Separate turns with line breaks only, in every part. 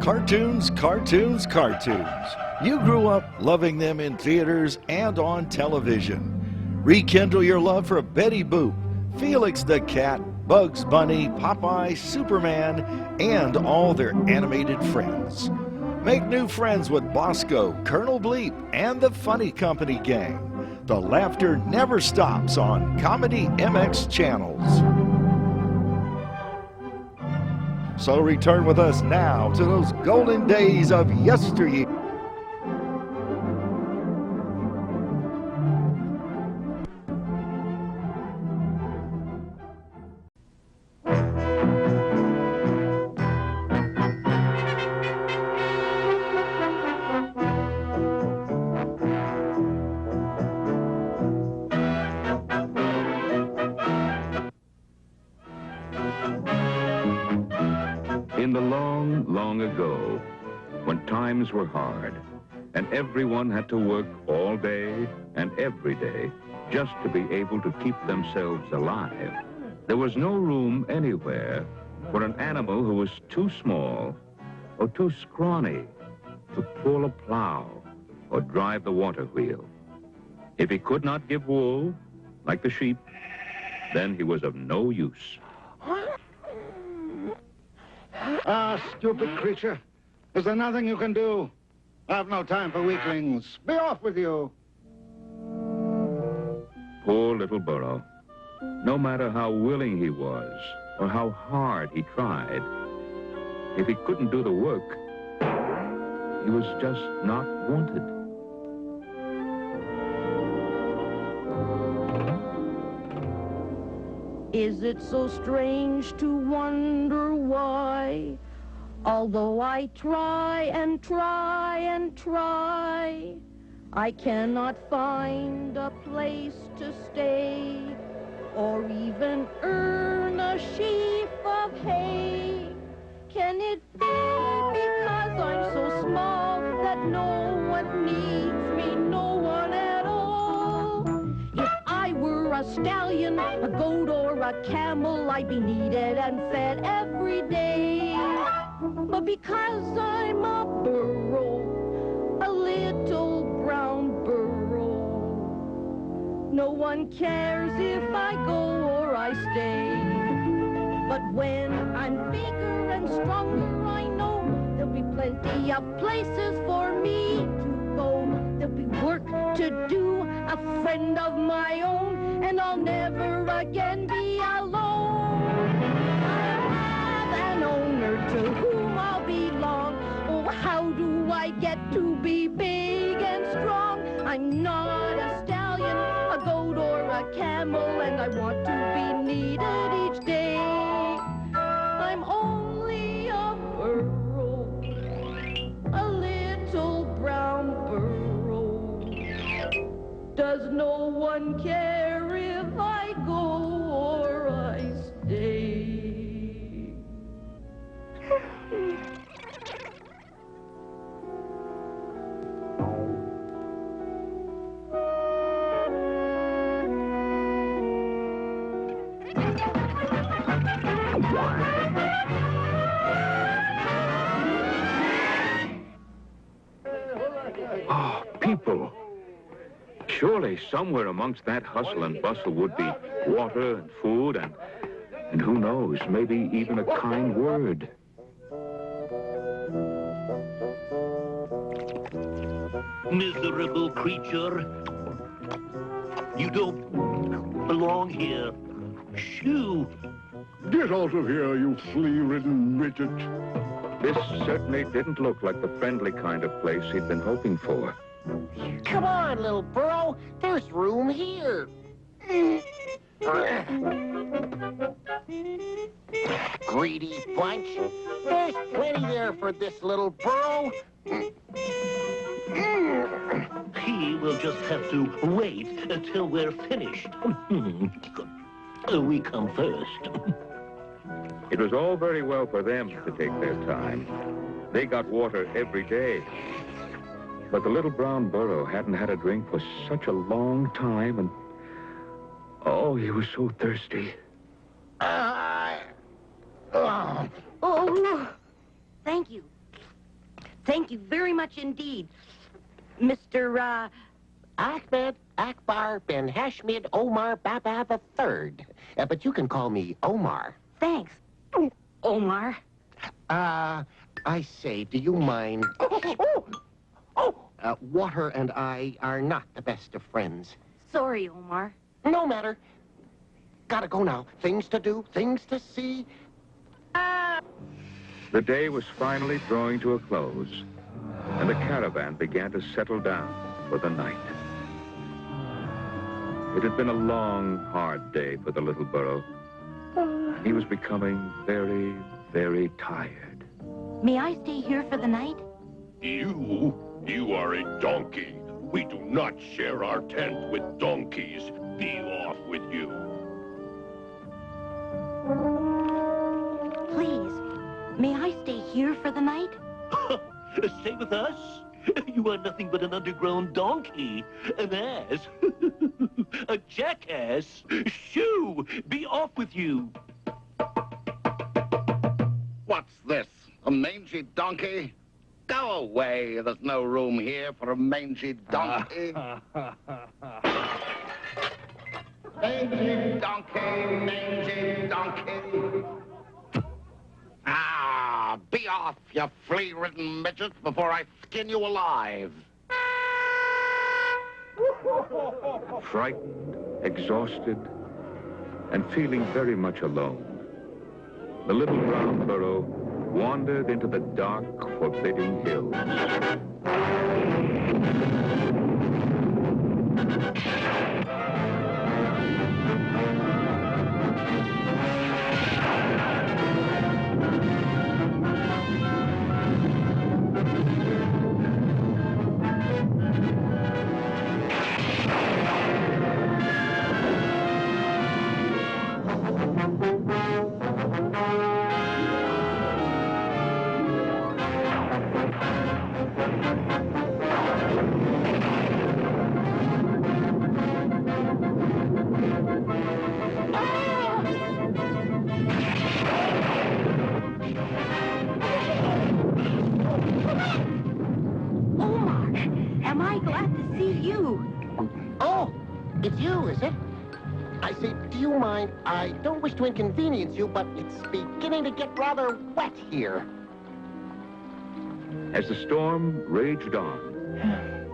Cartoons, cartoons, cartoons. You grew up loving them in theaters and on television. Rekindle your love for Betty Boop, Felix the Cat, Bugs Bunny, Popeye, Superman, and all their animated friends. Make new friends with Bosco, Colonel Bleep, and the Funny Company Gang. The laughter never stops on ComedyMX channels. So return with us now to those golden days of yesteryear.
In the long, long ago, when times were hard, and everyone had to work all day and every day just to be able to keep themselves alive, there was no room anywhere for an animal who was too small or too scrawny to pull a plow or drive the water wheel. If he could not give wool, like the sheep, then he was of no use.
Ah, stupid creature. Is there nothing you can do? I've no time for weaklings. Be off with you.
Poor little Burro. No matter how willing he was or how hard he tried, if he couldn't do the work, he was just not wanted.
Is it so strange to wonder why, although I try and try and try, I cannot find a place to stay or even earn a sheaf of hay? Can it be because I'm so small that no one needs me, no one at all? If I were a stallion, a goat, or a camel, I'd be needed and fed every day. But because I'm a burro, a little brown burro, no one cares if I go or I stay. But when I'm bigger and stronger, I know there'll be plenty of places for me to go. There'll be work to do, a friend of my own, and I'll never again be alone. I'll have an owner to whom I'll belong. Oh, how do I get to be big and strong? I'm not a stallion, a goat, or a camel, and I want to be needed each day. I'm only a burro, a little brown burro. Does no one care if I go or I stay?
Oh, people. Surely somewhere amongst that hustle and bustle would be water and food and who knows, maybe even a kind word.
Miserable creature. You don't belong here. Shoo!
Get out of here, you flea-ridden midget.
This certainly didn't look like the friendly kind of place he'd been hoping for.
Come on, little Burro. There's room here. Greedy bunch. There's plenty there for this little Burro.
He will just have to wait until we're finished. We come first.
It was all very well for them to take their time. They got water every day. But the little brown burro hadn't had a drink for such a long time, and oh, he was so thirsty.
Oh,
Oh, thank you. Thank you very much indeed, Mr.
Ahmed Akbar Ben Hashmid Omar Baba III. But you can call me Omar.
Thanks, Omar.
I say, do you mind... Water and I are not the best of friends.
Sorry, Omar.
No matter. Gotta go now. Things to do, things to see.
The day was finally drawing to a close, and the caravan began to settle down for the night. It had been a long, hard day for the little burro. He was becoming very, very tired.
May I stay here for the night?
You are a donkey. We do not share our tent with donkeys. Be off with you.
Please, may I stay here for the night?
Stay with us? You are nothing but an underground donkey, an ass, a jackass. Shoo! Be off with you.
What's this? A mangy donkey? Go away. There's no room here for a mangy donkey. Mangy donkey, mangy donkey. Be off, you flea-ridden midgets, before I skin you alive.
Frightened, exhausted, and feeling very much alone, the little brown burro wandered into the dark, forbidding hills.
It's you, is it? I say, do you mind? I don't wish to inconvenience you, but it's beginning to get rather wet here.
As the storm raged on,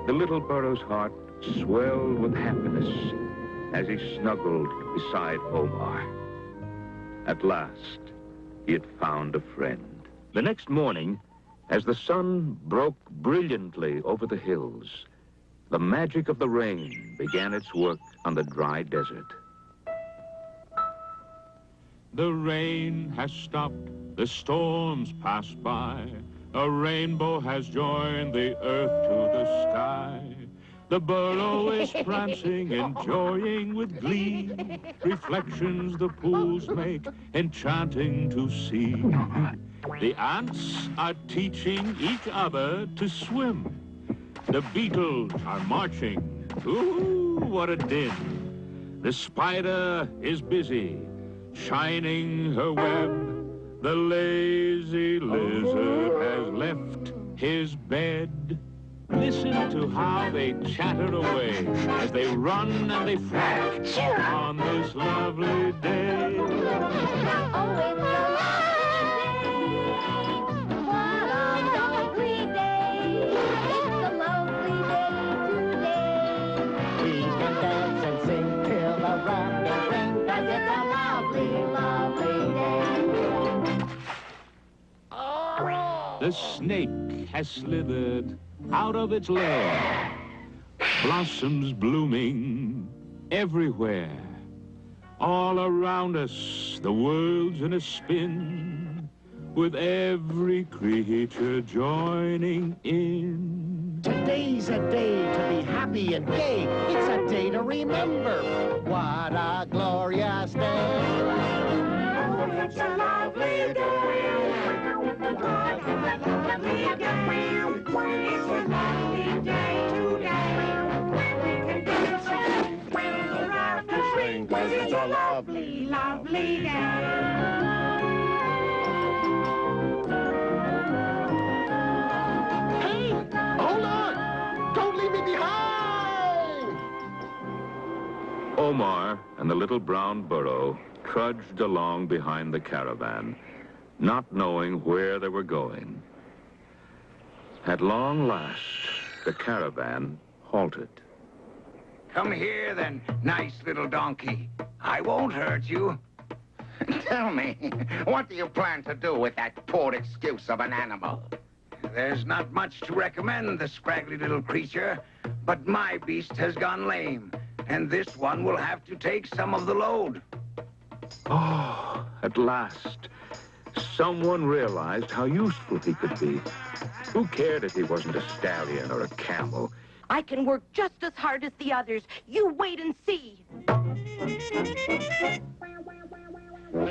the little burro's heart swelled with happiness as he snuggled beside Omar. At last, he had found a friend. The next morning, as the sun broke brilliantly over the hills, the magic of the rain began its work on the dry desert.
The rain has stopped, the storms passed by. A rainbow has joined the earth to the sky. The burro is prancing, enjoying with glee. Reflections the pools make, enchanting to see. The ants are teaching each other to swim. The beetles are marching. Ooh, what a din. The spider is busy, shining her web. The lazy lizard has left his bed. Listen to how they chatter away as they run and they frolic on this lovely day. The snake has slithered out of its lair. Blossoms blooming everywhere. All around us, the world's in a spin, with every creature joining in.
Today's a day to be happy and gay. It's a day to remember. What a glorious day. Oh, it's a lovely day. What a lovely day. It's a lovely day today. When we can dance when the rafters ring, 'cause it's a lovely, lovely day.
Omar and the little brown burro trudged along behind the caravan, not knowing where they were going. At long last, the caravan halted.
Come here, then, nice little donkey. I won't hurt you.
Tell me, what do you plan to do with that poor excuse of an animal?
There's not much to recommend the scraggly little creature, but my beast has gone lame, and this one will have to take some of the load.
Oh, at last, someone realized how useful he could be. Who cared if he wasn't a stallion or a camel?
I can work just as hard as the others. You wait and see.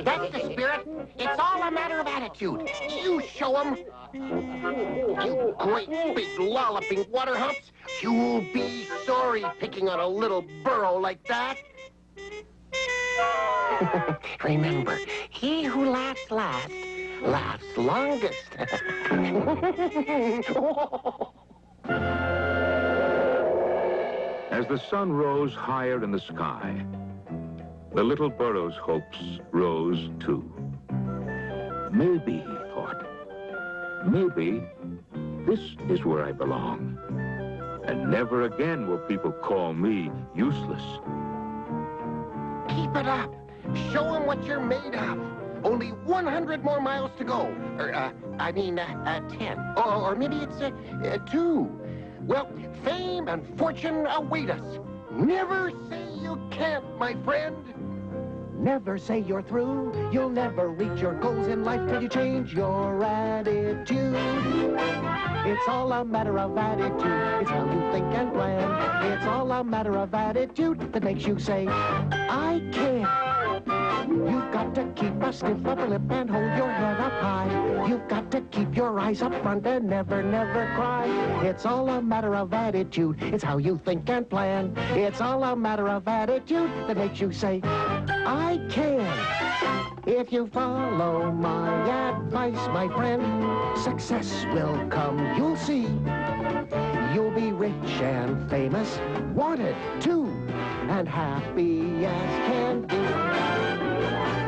That's the spirit. It's all a matter of attitude. You show them. You great big lolloping water humps. You'll be sorry picking on a little burro like that. Remember, he who laughs last, laughs longest.
As the sun rose higher in the sky, the little burro's hopes rose too. Maybe, he thought, maybe this is where I belong. And never again will people call me useless.
Keep it up. Show them what you're made of. Only 100 more miles to go. Or, 10. Or maybe it's 2. Well, fame and fortune await us. Never say you can't, my friend.
Never say you're through. You'll never reach your goals in life till you change your attitude. It's all a matter of attitude. It's how you think and plan. It's all a matter of attitude that makes you say, I can. You've got to keep a stiff upper lip and hold your head up high. You've got to keep your eyes up front and never, never cry. It's all a matter of attitude. It's how you think and plan. It's all a matter of attitude that makes you say, I can. If you follow my advice, my friend, success will come, you'll see. You'll be rich and famous, wanted too, and happy as can be.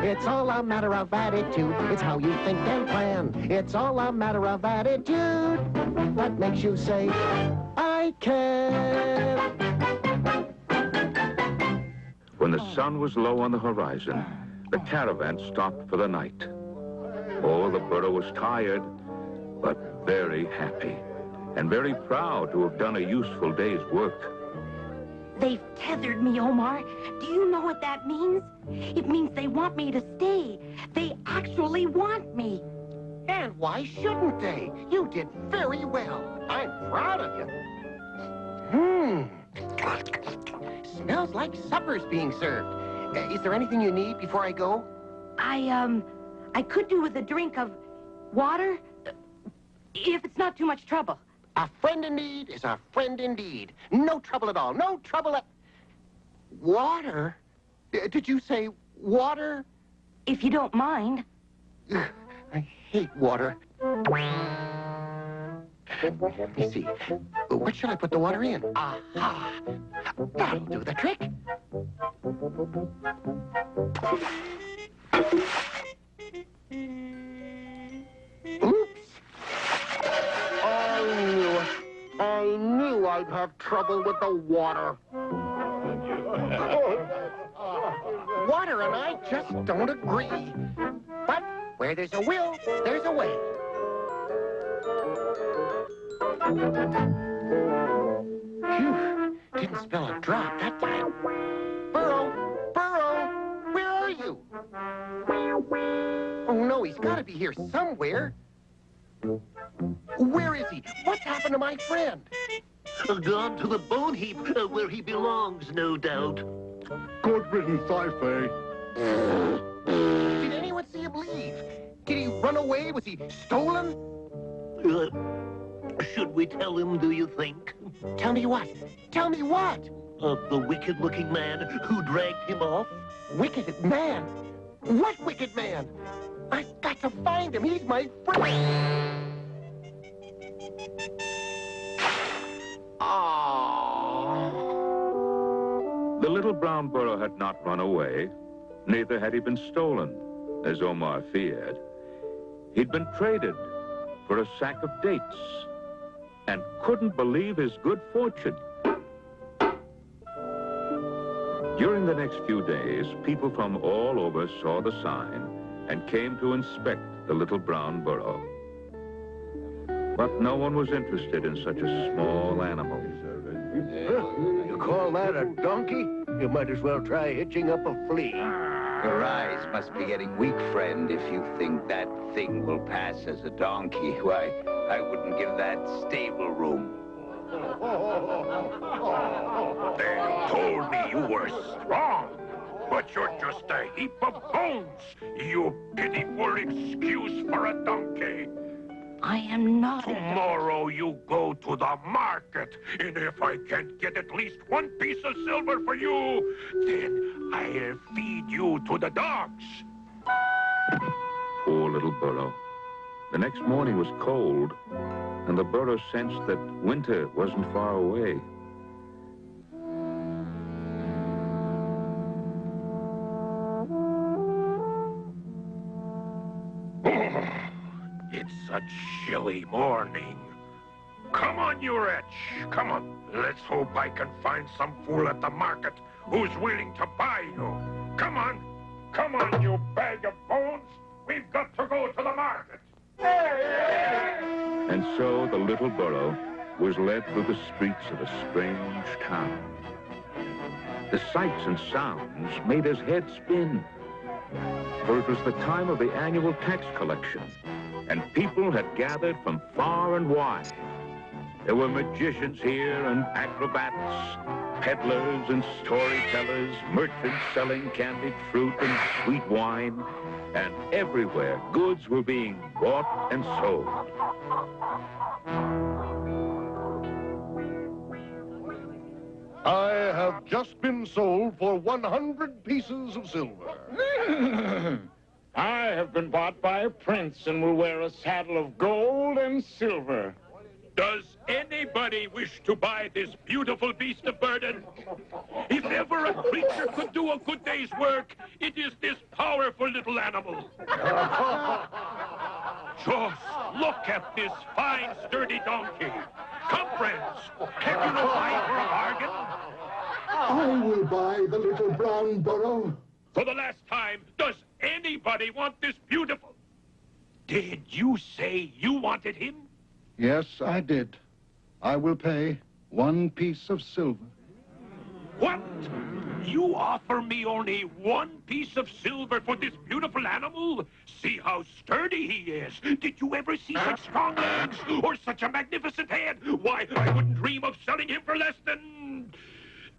It's all a matter of attitude. It's how you think and plan. It's all a matter of attitude that makes you say, I can.
When the sun was low on the horizon, the caravan stopped for the night. Oh, the burro was tired, but very happy, and very proud to have done a useful day's work.
They've tethered me, Omar. Do you know what that means? It means they want me to stay. They actually want me.
And why shouldn't they? You did very well. I'm proud of you. Smells like supper's being served. Is there anything you need before I go?
I could do with a drink of water, if it's not too much trouble.
A friend in need is a friend indeed. No trouble at all. No trouble at... Water? Did you say water?
If you don't mind.
I hate water. Let me see. What should I put the water in? Aha! That'll do the trick. Oops. I knew I'd have trouble with the water. Water and I just don't agree. But where there's a will, there's a way. Phew, didn't spill a drop that time. Burro, where are you? Oh no, he's gotta be here somewhere. Where is he? What's happened to my friend?
Gone to the bone heap, where he belongs, no doubt.
Good-ridden Sci-Fi.
Did anyone see him leave? Did he run away? Was he stolen?
Should we tell him, do you think?
Tell me what? Tell me what?
The wicked-looking man who dragged him off?
Wicked man? What wicked man? I've got to find him. He's my friend.
The little brown burro had not run away, neither had he been stolen, as Omar feared. He'd been traded for a sack of dates and couldn't believe his good fortune. During the next few days, people from all over saw the sign and came to inspect the little brown burro. But no one was interested in such a small animal.
You call that a donkey? You might as well try hitching up a flea.
Your eyes must be getting weak, friend, if you think that thing will pass as a donkey. Why, I wouldn't give that stable room.
They told me you were strong, but you're just a heap of bones, you pitiful excuse for a donkey.
I am not
Tomorrow you go to the market, and if I can't get at least one piece of silver for you, then I'll feed you to the dogs.
Poor little burro. The next morning was cold, and the burro sensed that winter wasn't far away.
It's a chilly morning. Come on, you wretch. Come on. Let's hope I can find some fool at the market who's willing to buy you. Come on. Come on, you bag of bones. We've got to go to the market.
And so the little burro was led through the streets of a strange town. The sights and sounds made his head spin, for it was the time of the annual tax collection, and people had gathered from far and wide. There were magicians here and acrobats, peddlers and storytellers, merchants selling candied fruit and sweet wine, and everywhere goods were being bought and sold.
I have just been sold for 100 pieces of silver.
I have been bought by a prince and will wear a saddle of gold and silver.
Does anybody wish to buy this beautiful beast of burden? If ever a creature could do a good day's work, it is this powerful little animal. Just look at this fine, sturdy donkey. Come, friends, have you no eye for a bargain?
I will buy the little brown burro.
For the last time, does anybody want this beautiful? Did you say you wanted him?
Yes, I did. I will pay 1 piece of silver.
What? You offer me only 1 piece of silver for this beautiful animal? See how sturdy he is. Did you ever see such strong legs or such a magnificent head? Why, I wouldn't dream of selling him for less than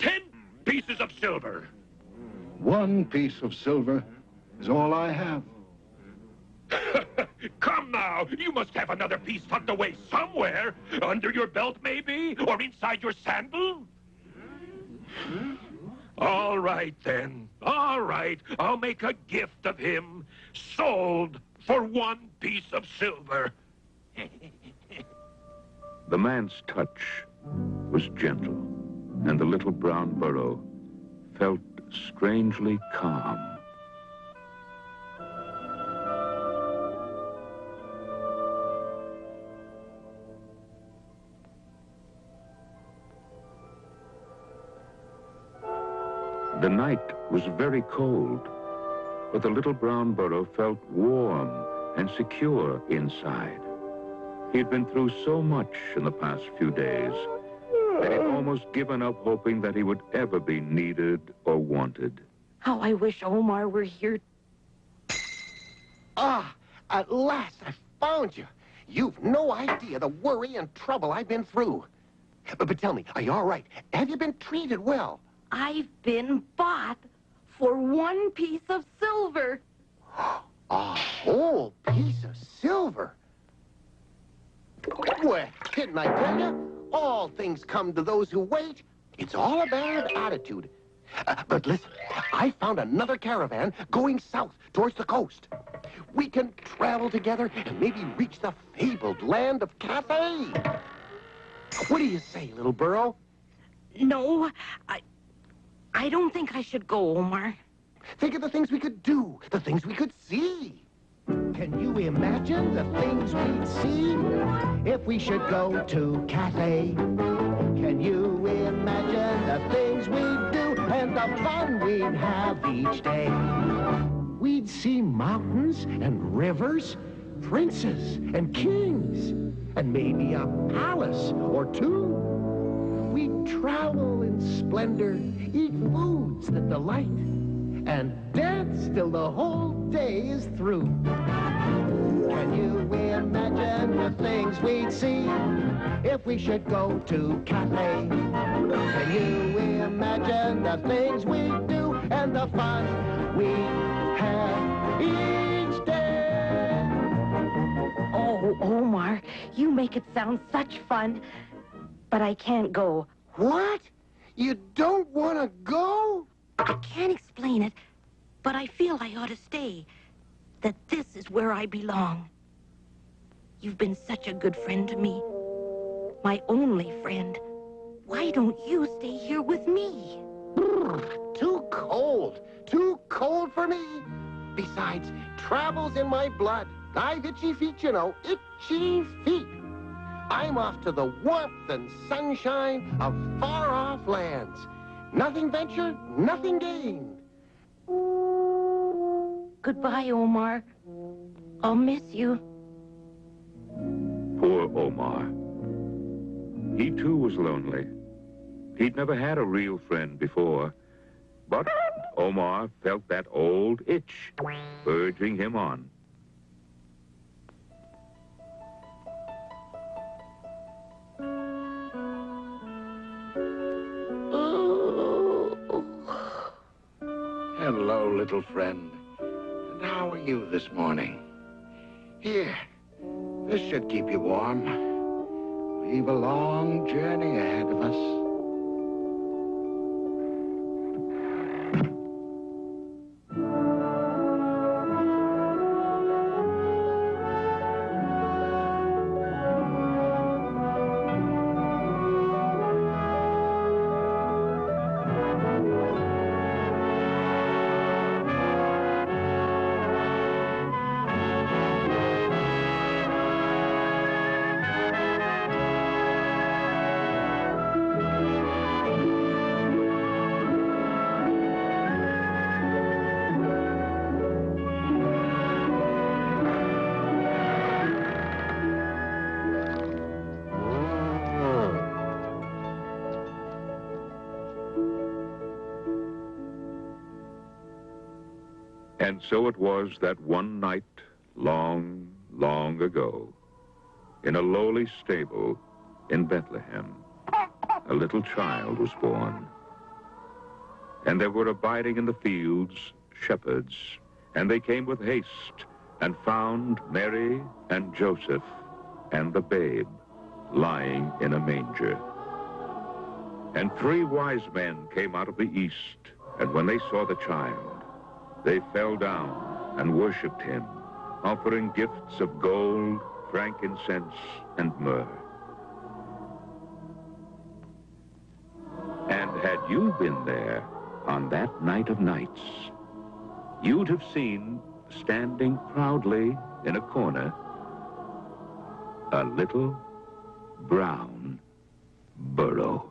10 pieces of silver.
1 piece of silver is all I have.
Come now, you must have another piece tucked away somewhere. Under your belt, maybe? Or inside your sandal? All right, then. All right, I'll make a gift of him. Sold for 1 piece of silver.
The man's touch was gentle, and the little brown burro felt strangely calm. The night was very cold, but the little brown burro felt warm and secure inside. He had been through so much in the past few days that he'd almost given up hoping that he would ever be needed or wanted.
How I wish Omar were here.
Ah, at last I found you. You've no idea the worry and trouble I've been through. But tell me, are you all right? Have you been treated well?
I've been bought for 1 piece of silver.
A whole piece of silver? Well, didn't I tell you? All things come to those who wait. It's all a matter of attitude. But listen, I found another caravan going south towards the coast. We can travel together and maybe reach the fabled land of Cathay. What do you say, little burro?
No,
I don't think I should go, Omar.
Think of the things we could do, the things we could see. Can you imagine the things we'd see if we should go to Cathay? Can you imagine the things we'd do and the fun we'd have each day? We'd see mountains and rivers, princes and kings, and maybe a palace or two. We'd travel in splendor, eat foods that delight, and dance till the whole day is through. Can you imagine the things we'd see if we should go to Cathay? Can you imagine the things we'd do and the fun we'd have each day?
Oh, Omar, you make it sound such fun, but I can't go.
What? You don't want to go?
I can't explain it, but I feel I ought to stay. That this is where I belong. You've been such a good friend to me. My only friend. Why don't you stay here with me?
Too cold. Too cold for me. Besides, travel's in my blood. I've itchy feet, you know. Itchy feet. I'm off to the warmth and sunshine of far-off lands. Nothing ventured, nothing gained.
Goodbye, Omar. I'll miss you.
Poor Omar. He too was lonely. He'd never had a real friend before. But Omar felt that old itch urging him on.
Hello, little friend. And how are you this morning? Here, this should keep you warm. We've a long journey ahead of us.
And so it was that one night, long, long ago, in a lowly stable in Bethlehem, a little child was born. And there were abiding in the fields shepherds, and they came with haste and found Mary and Joseph and the babe lying in a manger. And 3 wise men came out of the east, and when they saw the child, they fell down and worshipped him, offering gifts of gold, frankincense, and myrrh. And had you been there on that night of nights, you'd have seen, standing proudly in a corner, a little brown burro.